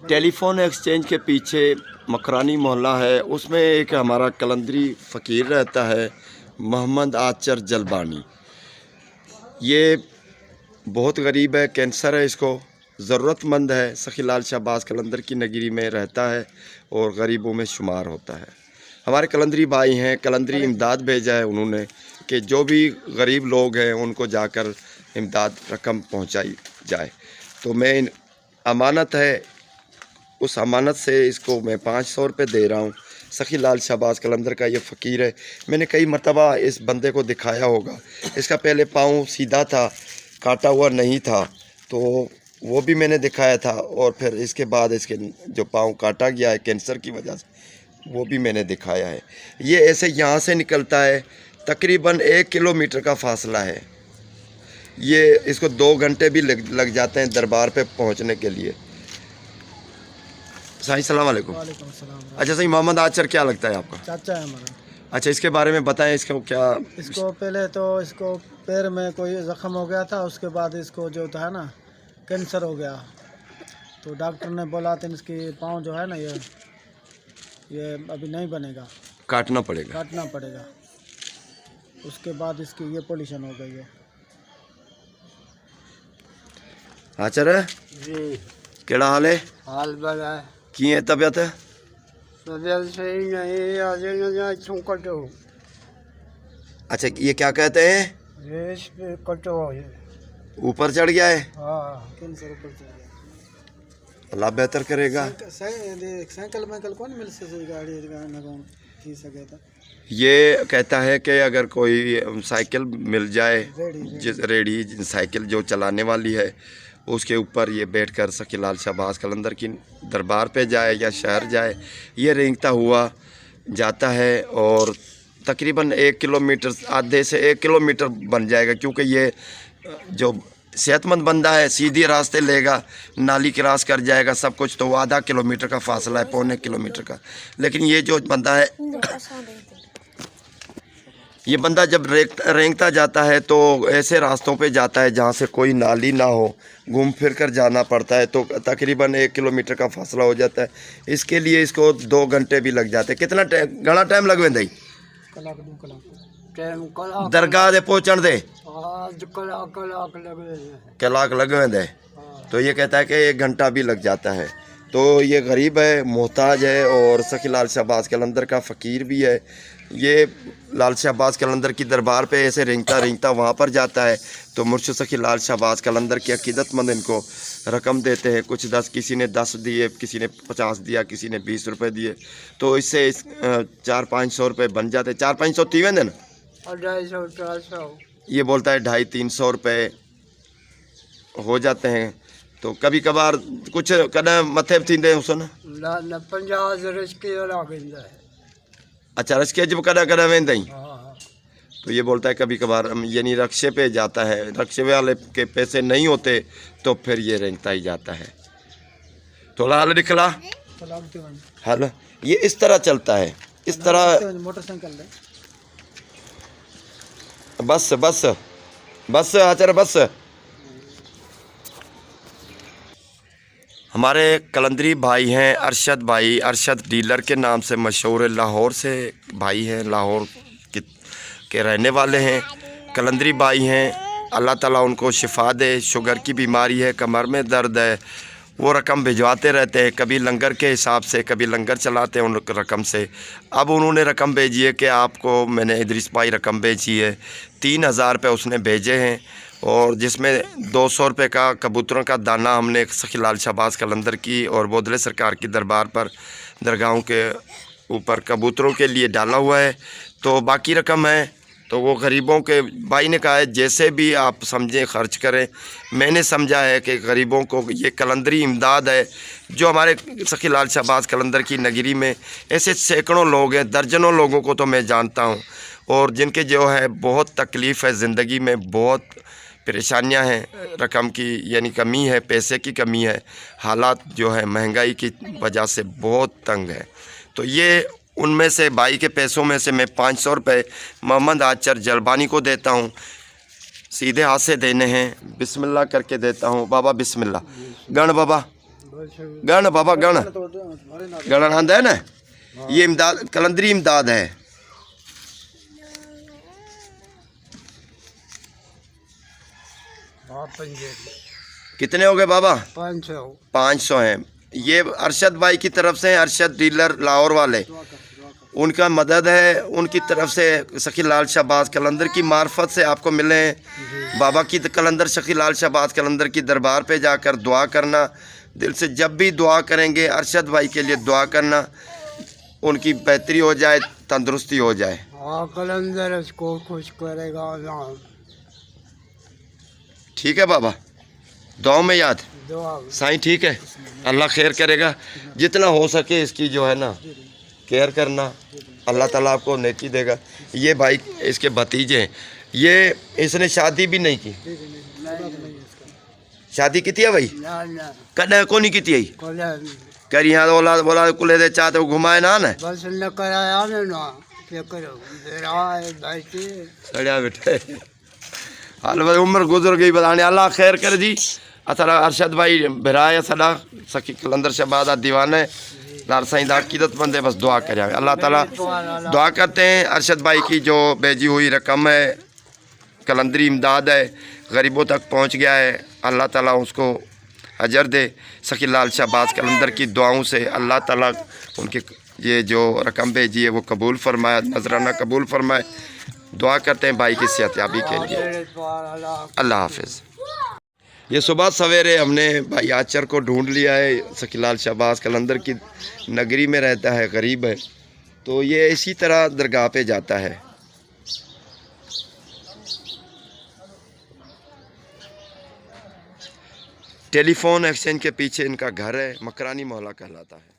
Telephone exchange के पीछे मकरानी मोहल्ला है, उसमें एक हमारा कलंदरी फ़कीर रहता है, मोहम्मद आचर जलबानी। ये बहुत गरीब है, कैंसर है, इसको ज़रूरतमंद है। सखीलाल शहबाज कलंदर की नगरी में रहता है और गरीबों में शुमार होता है। हमारे कलंदरी भाई हैं, कलंदरी इमदाद भेजा है उन्होंने कि जो भी गरीब लोग हैं उनको जाकर इमदाद रकम पहुंचाई जाए। तो मैं अमानत है, उस अमानत से इसको मैं 500 रुपये दे रहा हूँ। सखीलाल शहबाज कलंदर का ये फ़कीर है। मैंने कई मरतबा इस बंदे को दिखाया होगा। इसका पहले पाँव सीधा था, काटा हुआ नहीं था, तो वो भी मैंने दिखाया था, और फिर इसके बाद इसके जो पाँव काटा गया है कैंसर की वजह से, वो भी मैंने दिखाया है। ये ऐसे यहाँ से निकलता है, तकरीबन 1 किलोमीटर का फासला है। ये इसको 2 घंटे भी लग जाते हैं दरबार पे पहुँचने के लिए। साईं सलाम अलैकुम। वालेकुम सलाम। अच्छा सही, मोहम्मद आचर क्या लगता है आपका? चाचा है हमारा। अच्छा, इसके बारे में बताएं, इसको क्या? इसको पहले तो इसको पैर में कोई ज़ख्म हो गया था, उसके बाद इसको जो था ना कैंसर हो गया। तो डॉक्टर ने बोला था इसकी पाँव जो है ना ये अभी नहीं बनेगा, काटना पड़ेगा। काटना पड़ेगा। उसके बाद इसकी ये पोजीशन हो गई है। आचर जी केड़ा हाल है? हाल बड़ा है। की है तबीयत? तबीयत सही नहीं, आज न जाए तुम कटो। अच्छा, ये क्या कहते हैं? रेस पे कटो। ऊपर चढ़ गया है। हाँ, कैंसर ऊपर चल गया। अल्लाह बेहतर करेगा। साइकिल वाइकिल कौन मिल से गाड़ी की सके था। ये कहता है कि अगर कोई साइकिल मिल जाए, जिस रेडी साइकिल जो चलाने वाली है, उसके ऊपर ये बैठकर सखीलाल शहबाज कलंदर की दरबार पे जाए या शहर जाए। ये रेंगता हुआ जाता है और तकरीबन 1 किलोमीटर, आधे से 1 किलोमीटर बन जाएगा, क्योंकि ये जो सेहतमंद बंदा है सीधी रास्ते लेगा, नाली क्रॉस कर जाएगा, सब कुछ, तो वो आधा किलोमीटर का फासला है, 1.25 किलोमीटर का। लेकिन ये जो बंदा है, ये बंदा जब रेंगता जाता है तो ऐसे रास्तों पे जाता है जहाँ से कोई नाली ना हो, घूम फिर कर जाना पड़ता है, तो तकरीबन 1 किलोमीटर का फासला हो जाता है। इसके लिए इसको 2 घंटे भी लग जाते हैं। कितना टाइम, घना टाइम लग वेंदा? कलाक 2 कलाक टाइम कलाक दरगाह दे पहुँचण दे आज कलाक लगे। कलाक लग वेंदा। तो ये कहता है कि 1 घंटा भी लग जाता है। तो ये गरीब है, मोहताज है, और सखीलाल शहबाज कलंदर का फ़कीर भी है। ये लाल शहबाज कलंदर की दरबार पे ऐसे रेंगता रेंगता वहाँ पर जाता है, तो मुर्शिद सखीलाल शहबाज कलंदर के अकीदतमंद इनको रकम देते हैं। कुछ 10, किसी ने 10 दिए, किसी ने 50 दिया, किसी ने 20 रुपये दिए, तो इससे 400-500 रुपये बन जाते हैं। 400-500 तीन दिन 250-300। ये बोलता है 250-300 रुपये हो जाते हैं। तो कभी कभार कुछ कदम मथे थींदे हुसन। न 50 रिस्की लागंदा है। अच्छा, रस्के जब कदा कदा वेंदा ही, हाँ, तो ये बोलता है कभी कभार, यानी रक्शे पे जाता है, रक्शे वाले के पैसे नहीं होते तो फिर ये रेंगता ही जाता है। थोड़ा हाल निकला हाल, ये इस तरह चलता है, इस तरह। मोटरसाइकिल बस बस बस आचर बस। हमारे कलंदरी भाई हैं अरशद भाई, अरशद डीलर के नाम से मशहूर है, लाहौर से भाई हैं, लाहौर के रहने वाले हैं, कलंदरी भाई हैं। अल्लाह ताला उनको शिफा दे। शुगर की बीमारी है, कमर में दर्द है, वो रकम भिजवाते रहते हैं, कभी लंगर के हिसाब से, कभी लंगर चलाते हैं उन रकम से। अब उन्होंने रकम भेजी है कि आपको मैंने इदरीस भाई रकम भेजी है, 3000 रुपये उसने भेजे हैं, और जिसमें 200 रुपये का कबूतरों का दाना हमने सखीलाल शहबाज कलंदर की और बोदले सरकार की दरबार पर दरगाहों के ऊपर कबूतरों के लिए डाला हुआ है। तो बाकी रकम है तो वो गरीबों के, भाई ने कहा है जैसे भी आप समझें खर्च करें। मैंने समझा है कि गरीबों को ये कलंदरी इमदाद है, जो हमारे सखीलाल शहबाज कलंदर की नगरी में ऐसे सैकड़ों लोग हैं, दर्जनों लोगों को तो मैं जानता हूँ, और जिनके जो है बहुत तकलीफ़ है ज़िंदगी में, बहुत परेशानियां हैं, रकम की यानी कमी है, पैसे की कमी है, हालात जो है महंगाई की वजह से बहुत तंग है। तो ये उनमें से भाई के पैसों में से मैं 500 रुपये मोहम्मद आचर जलबानी को देता हूँ। सीधे हाथ से देने हैं, बिस्मिल्लाह करके देता हूँ। बाबा बिस्मिल्लाह, गण बाबा बस गण बाबा गण तो तुम्हारे ना गण आंदा है ना, ये इमदाद कलंदरी इमदाद है। हाँ पंजे कितने हो गए बाबा? 500 500 हैं। ये अरशद भाई की तरफ से हैं, अरशद डीलर लाहौर वाले, उनका मदद है, उनकी तरफ से शकील लाल शहबाज कलंदर की मार्फत से आपको मिले हैं। बाबा की कलंदर शकील लाल शहबाज कलंदर की दरबार पे जाकर दुआ करना, दिल से जब भी दुआ करेंगे अरशद भाई के लिए दुआ करना, उनकी बेहतरी हो जाए, तंदुरुस्ती हो जाए। हाँ कलंदर इसको खुश करेगा ना। ठीक है बाबा, दुआ में याद दुआ साईं, ठीक है, अल्लाह खैर करेगा। जितना हो सके इसकी जो है ना केयर करना, अल्लाह ताला आपको नेकी देगा। ये भाई इसके भतीजे हैं, ये इसने शादी भी नहीं की। शादी की थी है भाई? ना ना कदे को नहीं की थी कलंदर कर यहाँ बोला बोला कुले दे चाहते हो घुमाए ना ना बस न कराया ना क्या करो बेरा बैठे सड़िया बेटे हाल भाई उम्र गुजर गई बताने, अल्लाह खैर करे जी। असारा अरशद भाई बिराए सदा सखी कलंदर शहबाज दीवान है लाल साईं दा अकीदत बंदे, बस दुआ करें अल्लाह ताला। दुआ करते हैं अरशद भाई की जो भेजी हुई रकम है, कलंदरी इमदाद है, गरीबों तक पहुंच गया है, अल्लाह ताला उसको अजर दे। शकील लाल शहबाज कलंदर की दुआओं से अल्लाह ताला उनके ये जो रकम भेजी है वो कबूल फरमाए, नजराना कबूल फरमाए। दुआ करते हैं भाई की सेहतयाबी के लिए। अल्लाह हाफिज़। ये सुबह सवेरे हमने भाई आचर को ढूंढ लिया है, शकील लाल शहबाज कलंदर की नगरी में रहता है, गरीब है, तो ये इसी तरह दरगाह पे जाता है। टेलीफोन एक्सचेंज के पीछे इनका घर है, मकरानी मोहल्ला कहलाता है।